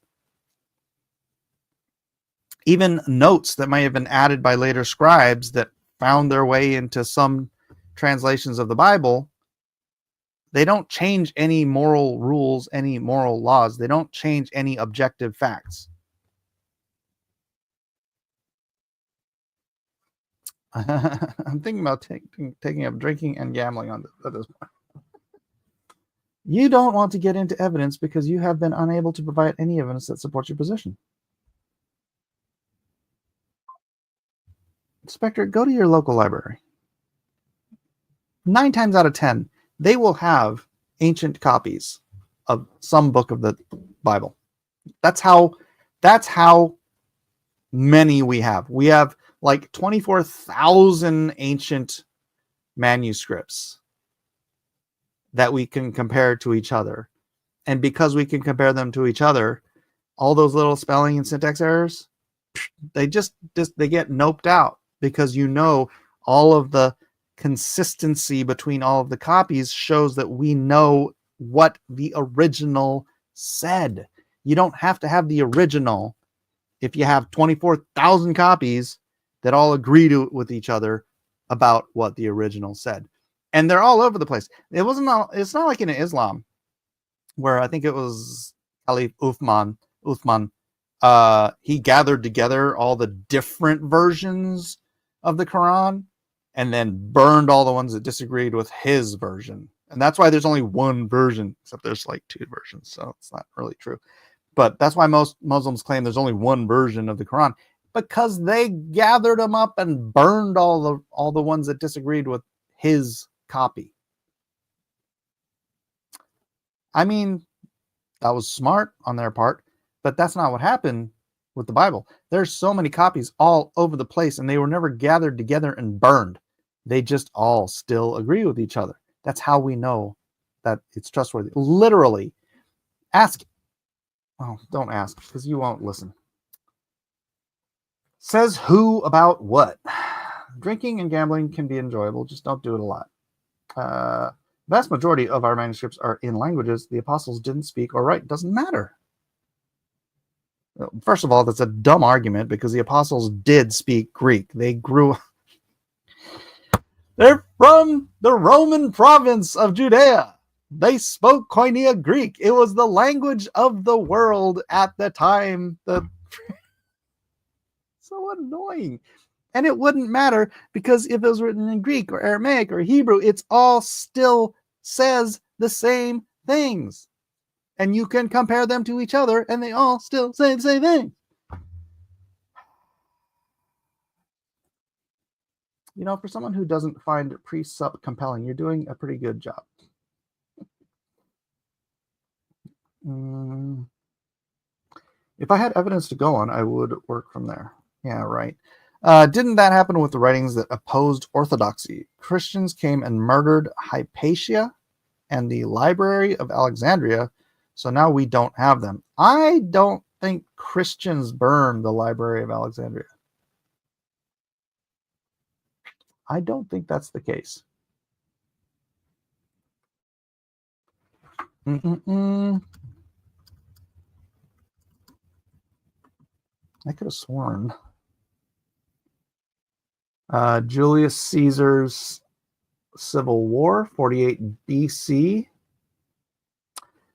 S2: Even notes that might have been added by later scribes that found their way into some translations of the Bible, they don't change any moral rules, any moral laws. They don't change any objective facts. I'm thinking about taking up drinking and gambling at this point. You don't want to get into evidence because you have been unable to provide any evidence that supports your position. Spectre, go to your local library. 9 times out of 10, they will have ancient copies of some book of the Bible. That's how many we have. We have like 24,000 ancient manuscripts that we can compare to each other. And because we can compare them to each other, all those little spelling and syntax errors, they get noped out, because all of the consistency between all of the copies shows that we know what the original said. You don't have to have the original if you have 24,000 copies that all agree with each other about what the original said. And they're all over the place. It's not like in Islam, where I think it was Caliph Uthman, he gathered together all the different versions of the Quran and then burned all the ones that disagreed with his version. And that's why there's only one version, except there's like 2 versions, so it's not really true. But that's why most Muslims claim there's only one version of the Quran, because they gathered them up and burned all the ones that disagreed with his copy. I mean, that was smart on their part, but that's not what happened with the Bible. There's so many copies all over the place, and they were never gathered together and burned. They just all still agree with each other. That's how we know that it's trustworthy. Literally, ask. Oh, don't ask, because you won't listen. Says who about what? Drinking and gambling can be enjoyable, just don't do it a lot. Vast majority of our manuscripts are in languages the apostles didn't speak or write. Doesn't matter. First of all, that's a dumb argument, because the apostles did speak Greek. They're from the Roman province of Judea. They spoke Koinonia Greek. It was the language of the world at the time. So annoying. And it wouldn't matter, because if it was written in Greek or Aramaic or Hebrew, it's all still says the same things. And you can compare them to each other, and they all still say the same thing. For someone who doesn't find pre-sup compelling, you're doing a pretty good job. If I had evidence to go on, I would work from there. Yeah, right. Didn't that happen with the writings that opposed orthodoxy? Christians came and murdered Hypatia and the Library of Alexandria, so now we don't have them. I don't think Christians burned the Library of Alexandria. I don't think that's the case. I could have sworn. Julius Caesar's Civil War, 48 BC.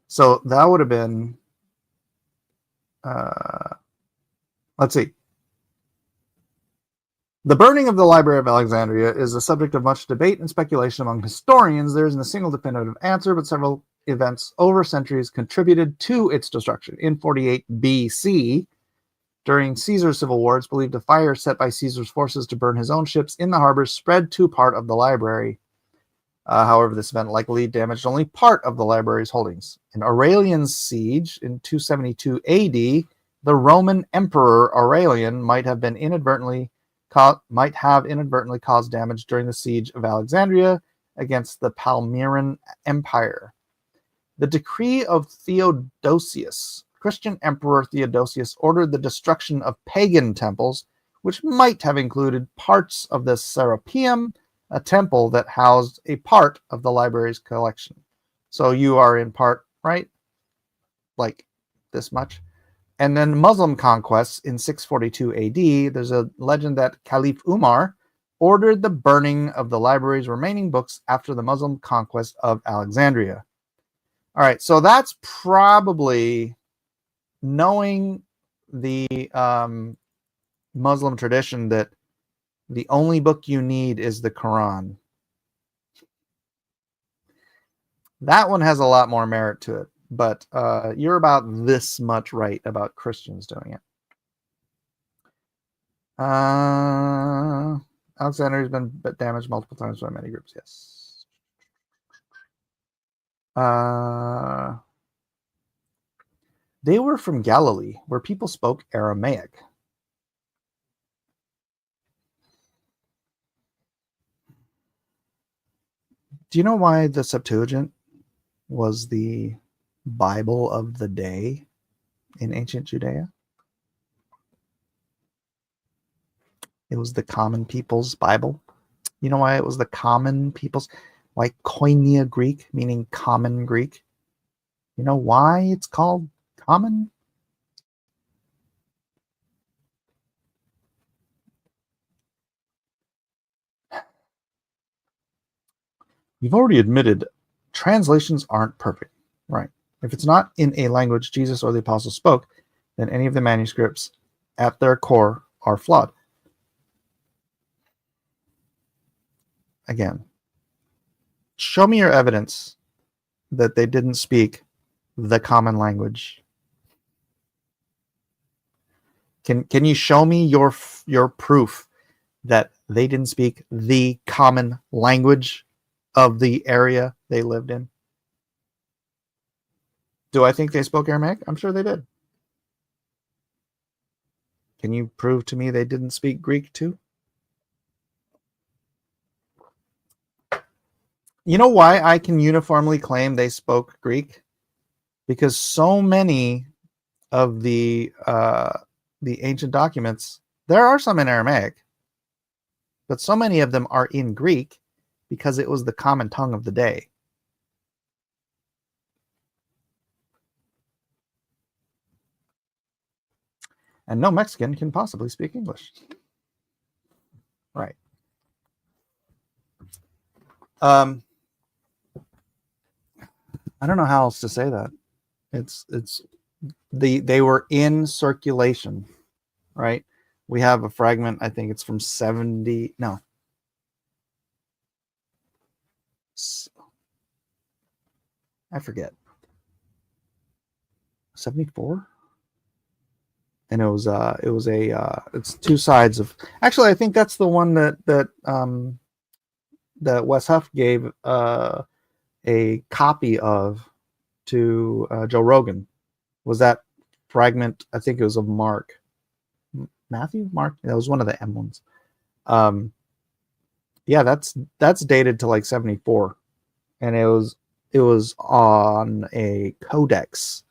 S2: So that would have been, let's see. The burning of the Library of Alexandria is the subject of much debate and speculation among historians. There isn't a single definitive answer, but several events over centuries contributed to its destruction. In 48 BC, During Caesar's civil war, it's believed a fire set by Caesar's forces to burn his own ships in the harbor spread to part of the library. However, this event likely damaged only part of the library's holdings. In Aurelian's siege in 272 AD, the Roman Emperor Aurelian might have inadvertently caused damage during the siege of Alexandria against the Palmyran Empire. The decree of Theodosius, Christian Emperor Theodosius, ordered the destruction of pagan temples, which might have included parts of the Serapeum, a temple that housed a part of the library's collection. So you are in part, right? Like this much. And then Muslim conquests in 642 AD, there's a legend that Caliph Umar ordered the burning of the library's remaining books after the Muslim conquest of Alexandria. All right, so that's probably, knowing the Muslim tradition, that the only book you need is the Quran. That one has a lot more merit to it, but you're about this much right about Christians doing it. Alexandria has been damaged multiple times by many groups, yes. They were from Galilee, where people spoke Aramaic. Do you know why the Septuagint was the Bible of the day in ancient Judea? It was the common people's Bible. You know why it was the common people's? Why Koine Greek, meaning common Greek? You know why it's called common? You've already admitted translations aren't perfect, right? If it's not in a language Jesus or the apostles spoke, then any of the manuscripts at their core are flawed. Again, show me your evidence that they didn't speak the common language. Can you show me your proof that they didn't speak the common language of the area they lived in? Do I think they spoke Aramaic? I'm sure they did. Can you prove to me they didn't speak Greek too? You know why I can uniformly claim they spoke Greek? Because so many of the ancient documents, there are some in Aramaic, but so many of them are in Greek because it was the common tongue of the day. And no Mexican can possibly speak English. Right. I don't know how else to say that. They were in circulation, right? We have a fragment, I think it's from 70, no. I forget. 74? And it's two sides of, actually I think that's the one that Wes Huff gave a copy of to Joe Rogan. Was that fragment? I think it was of Mark. Matthew? Mark? That was one of the M ones. Yeah, that's dated to like 74. And it was on a codex,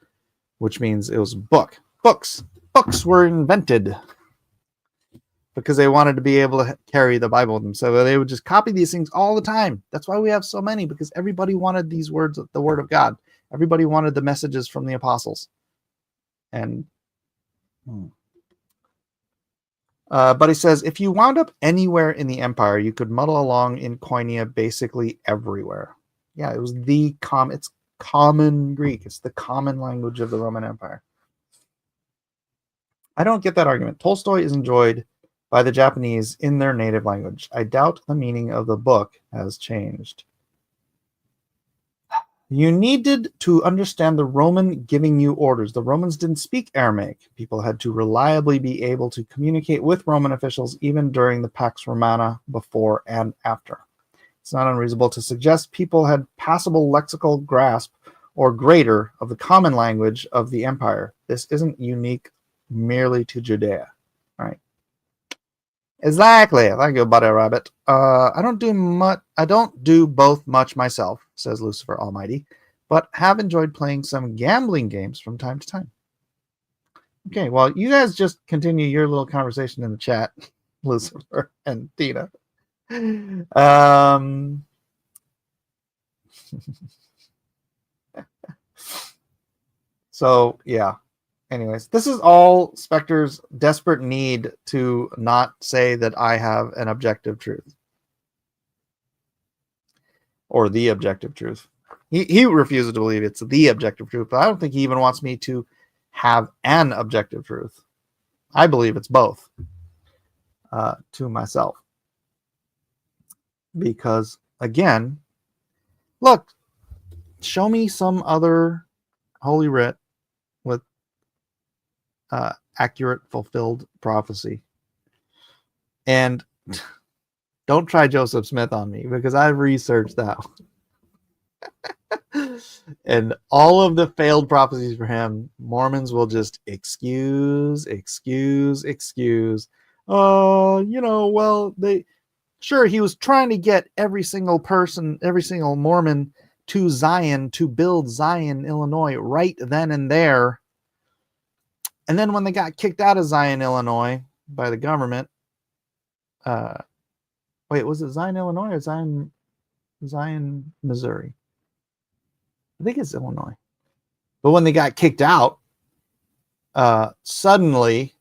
S2: which means it was books. Books were invented because they wanted to be able to carry the Bible with them. So they would just copy these things all the time. That's why we have so many, because everybody wanted these words, the word of God. Everybody wanted the messages from the apostles. And but he says, if you wound up anywhere in the empire, you could muddle along in Koinonia basically everywhere. Yeah, it was it's common Greek. It's the common language of the Roman Empire. I don't get that argument. Tolstoy is enjoyed by the Japanese in their native language. I doubt the meaning of the book has changed. You needed to understand the Roman giving you orders. The Romans didn't speak Aramaic. People had to reliably be able to communicate with Roman officials even during the Pax Romana, before and after. It's not unreasonable to suggest people had passable lexical grasp or greater of the common language of the empire. This isn't unique merely to Judea. All right. Exactly. Thank you, Buddy Rabbit. I don't do both much myself, says Lucifer Almighty, but have enjoyed playing some gambling games from time to time. Okay, well, you guys just continue your little conversation in the chat, Lucifer and Tina. So, yeah. Anyways, this is all Spectre's desperate need to not say that I have an objective truth. Or the objective truth. He refuses to believe it's the objective truth, but I don't think he even wants me to have an objective truth. I believe it's both to myself. Because, again, look, show me some other Holy Writ with accurate, fulfilled prophecy. And don't try Joseph Smith on me, because I've researched that. And all of the failed prophecies for him, Mormons will just excuse. Oh, well, sure, he was trying to get every single person, every single Mormon to Zion, to build Zion, Illinois, right then and there. And then when they got kicked out of Zion, Illinois by the government, wait, was it Zion, Illinois or Zion, Missouri? I think it's Illinois. But when they got kicked out, suddenly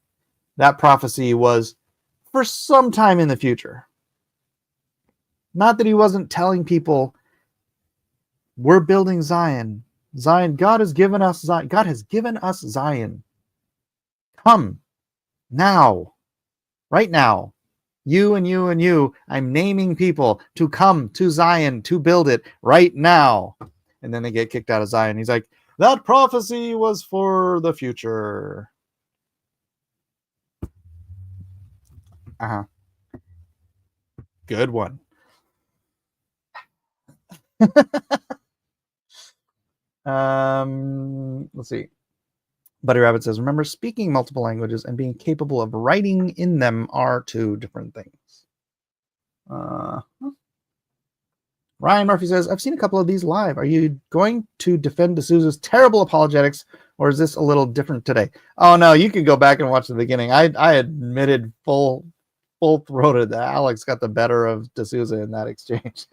S2: that prophecy was for some time in the future. Not that he wasn't telling people, we're building Zion. Zion, God has given us Zion. God has given us Zion. Come now, right now. You and you and you. I'm naming people to come to Zion to build it right now. And then they get kicked out of Zion. He's like, that prophecy was for the future. Good one. Let's see. Buddy Rabbit says, remember, speaking multiple languages and being capable of writing in them are two different things. Ryan Murphy says, I've seen a couple of these live. Are you going to defend D'Souza's terrible apologetics, or is this a little different today? Oh, no, you can go back and watch the beginning. I admitted full-throated that Alex got the better of D'Souza in that exchange.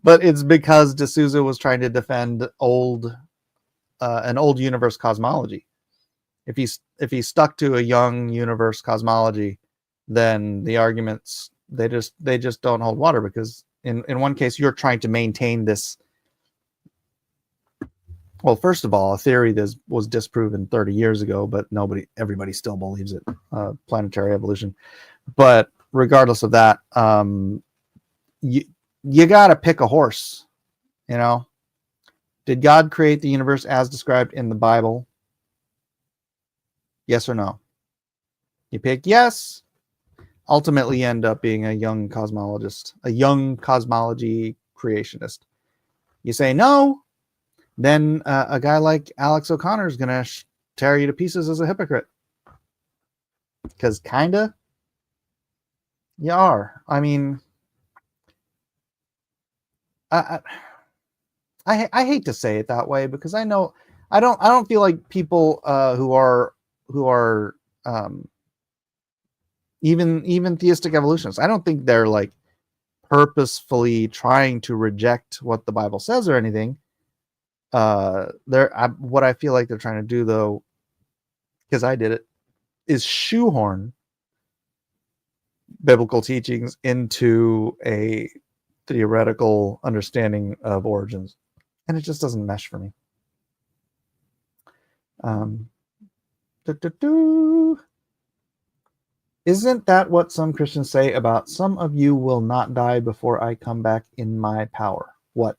S2: But it's because D'Souza was trying to defend an old universe cosmology. If he stuck to a young universe cosmology, then the arguments they just don't hold water, because in one case you're trying to maintain this. Well, first of all, a theory that was disproven 30 years ago, but everybody still believes it, planetary evolution. But regardless of that, you got to pick a horse, Did God create the universe as described in the Bible? Yes or no? You pick yes. Ultimately, you end up being a young cosmologist, a young cosmology creationist. You say no, then a guy like Alex O'Connor is going to tear you to pieces as a hypocrite. Because kinda, you are. I mean, I hate to say it that way, because I know I don't feel like people who are even theistic evolutionists, I don't think they're like purposefully trying to reject what the Bible says or anything. What I feel like they're trying to do, though, because I did it, is shoehorn biblical teachings into a theoretical understanding of origins, and it just doesn't mesh for me. Isn't that what some Christians say about some of you will not die before I come back in my power? What?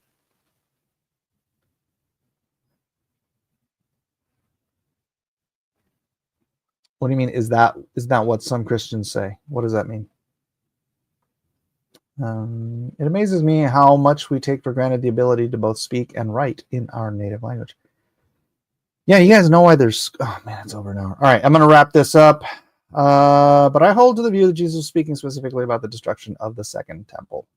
S2: What do you mean? Is that what some Christians say? What does that mean? It amazes me how much we take for granted the ability to both speak and write in our native language. Yeah, you guys know why there's... Oh, man, it's over an hour. All right, I'm going to wrap this up. But I hold to the view that Jesus was speaking specifically about the destruction of the second temple.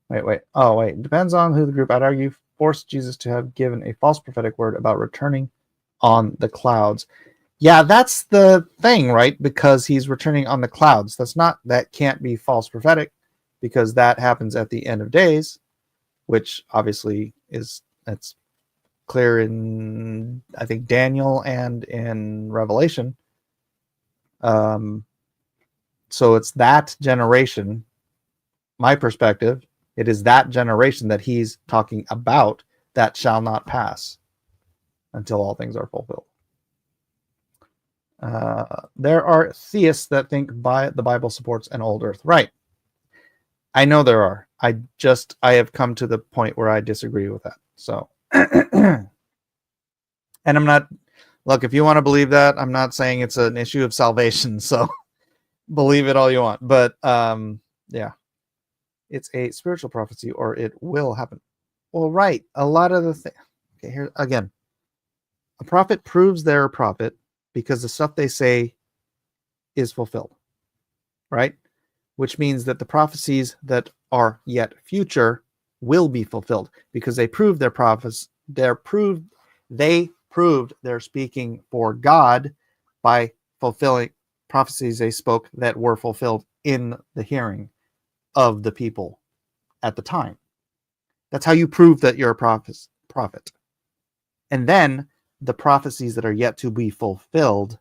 S2: Wait. Oh, wait. Depends on who the group, I'd argue, forced Jesus to have given a false prophetic word about returning on the clouds. Yeah, that's the thing, right? Because he's returning on the clouds. That can't be false prophetic, because that happens at the end of days, which obviously that's clear in, I think, Daniel and in Revelation. So it's that generation. My perspective, it is that generation that he's talking about that shall not pass until all things are fulfilled. There are theists that think the Bible supports an old earth. Right. I know there are. I have come to the point where I disagree with that. So, and I'm not, look, if you want to believe that, I'm not saying it's an issue of salvation. So believe it all you want. But yeah, it's a spiritual prophecy, or it will happen. Well, right. A lot of the things. Okay, here again. A prophet proves they're a prophet because the stuff they say is fulfilled, right? Which means that the prophecies that are yet future will be fulfilled because they proved their prophets. They proved they're speaking for God by fulfilling prophecies they spoke that were fulfilled in the hearing of the people at the time. That's how you prove that you're a prophet. And then the prophecies that are yet to be fulfilled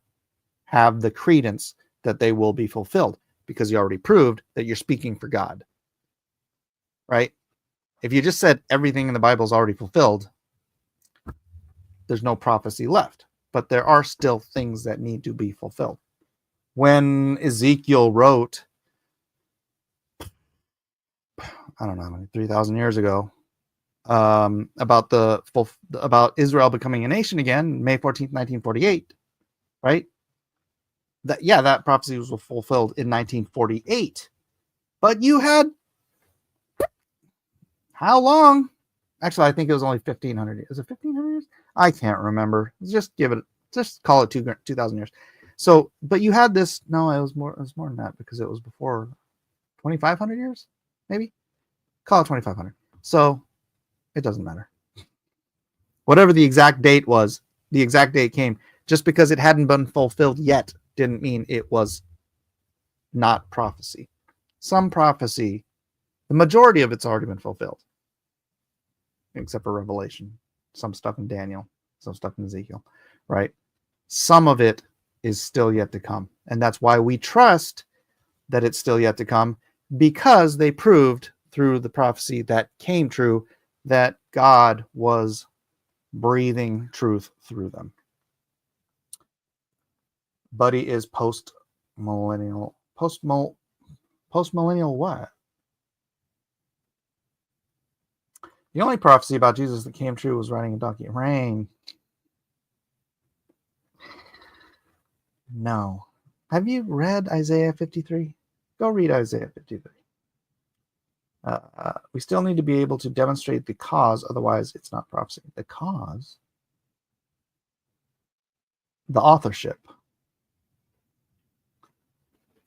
S2: have the credence that they will be fulfilled because you already proved that you're speaking for God. Right? If you just said everything in the Bible is already fulfilled, there's no prophecy left. But there are still things that need to be fulfilled. When Ezekiel wrote, I don't know, 3,000 years ago, about Israel becoming a nation again, May 14th, 1948, right? That prophecy was fulfilled in 1948. But you had how long? Actually, I think it was only 1,500 years. Is it 1,500 years? I can't remember. Just call it 2,000 years. So, but you had this. No, it was more than that because it was before 2,500 years, maybe. Call it 2,500. So it doesn't matter. Whatever the exact date was, the exact date came. Just because it hadn't been fulfilled yet didn't mean it was not prophecy. Some prophecy, the majority of it's already been fulfilled, except for Revelation, some stuff in Daniel, some stuff in Ezekiel, right? Some of it is still yet to come. And that's why we trust that it's still yet to come, because they proved through the prophecy that came true that God was breathing truth through them. Buddy is post-millennial. Post-millennial what? The only prophecy about Jesus that came true was riding a donkey. Rain. No. Have you read Isaiah 53? Go read Isaiah 53. We still need to be able to demonstrate the cause, otherwise it's not prophecy. The cause? The authorship.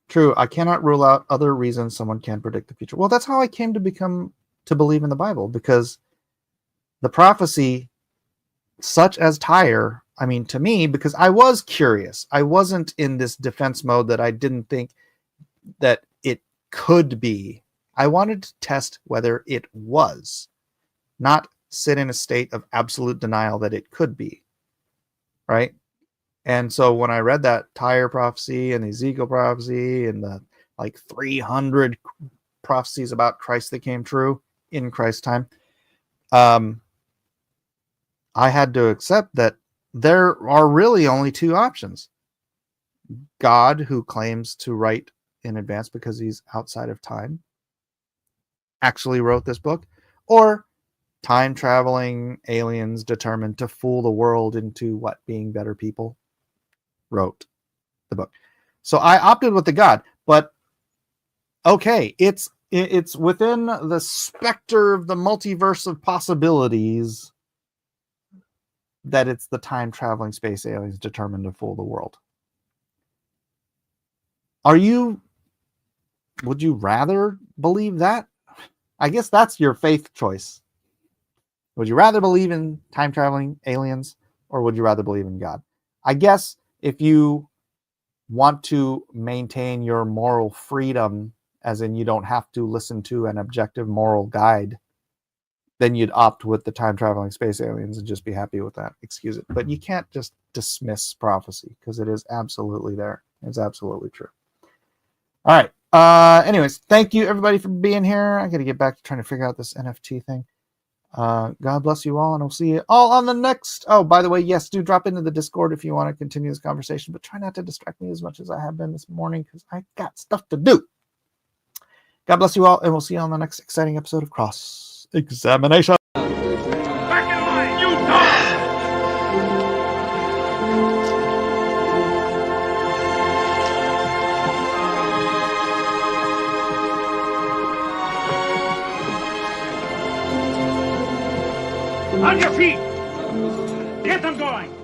S2: True, I cannot rule out other reasons someone can predict the future. Well, that's how I came to believe in the Bible, because the prophecy, such as Tyre, I mean, to me, because I was curious. I wasn't in this defense mode that I didn't think that it could be. I wanted to test whether it was, not sit in a state of absolute denial that it could be, right? And so when I read that Tyre prophecy and the Ezekiel prophecy and the 300 prophecies about Christ that came true in Christ's time, I had to accept that there are really only two options. God, who claims to write in advance because he's outside of time, actually wrote this book, or time-traveling aliens determined to fool the world into being better people. wrote the book. So I opted with the God, but okay, it's within the specter of the multiverse of possibilities that it's the time traveling space aliens determined to fool the world. Would you rather believe that? I guess that's your faith choice. Would you rather believe in time traveling aliens, or would you rather believe in God? I guess if you want to maintain your moral freedom, as in you don't have to listen to an objective moral guide, then you'd opt with the time traveling space aliens and just be happy with that. Excuse it. But you can't just dismiss prophecy, because it is absolutely there. It's absolutely true. All right. Anyways, thank you everybody for being here. I got to get back to trying to figure out this NFT thing. God bless you all, and we'll see you all on the next. Oh, by the way, yes, do drop into the Discord if you want to continue this conversation, but try not to distract me as much as I have been this morning, because I got stuff to do. God bless you all, and we'll see you on the next exciting episode of Cross Examination.
S1: Back in line, you dog! On your feet! Get them going!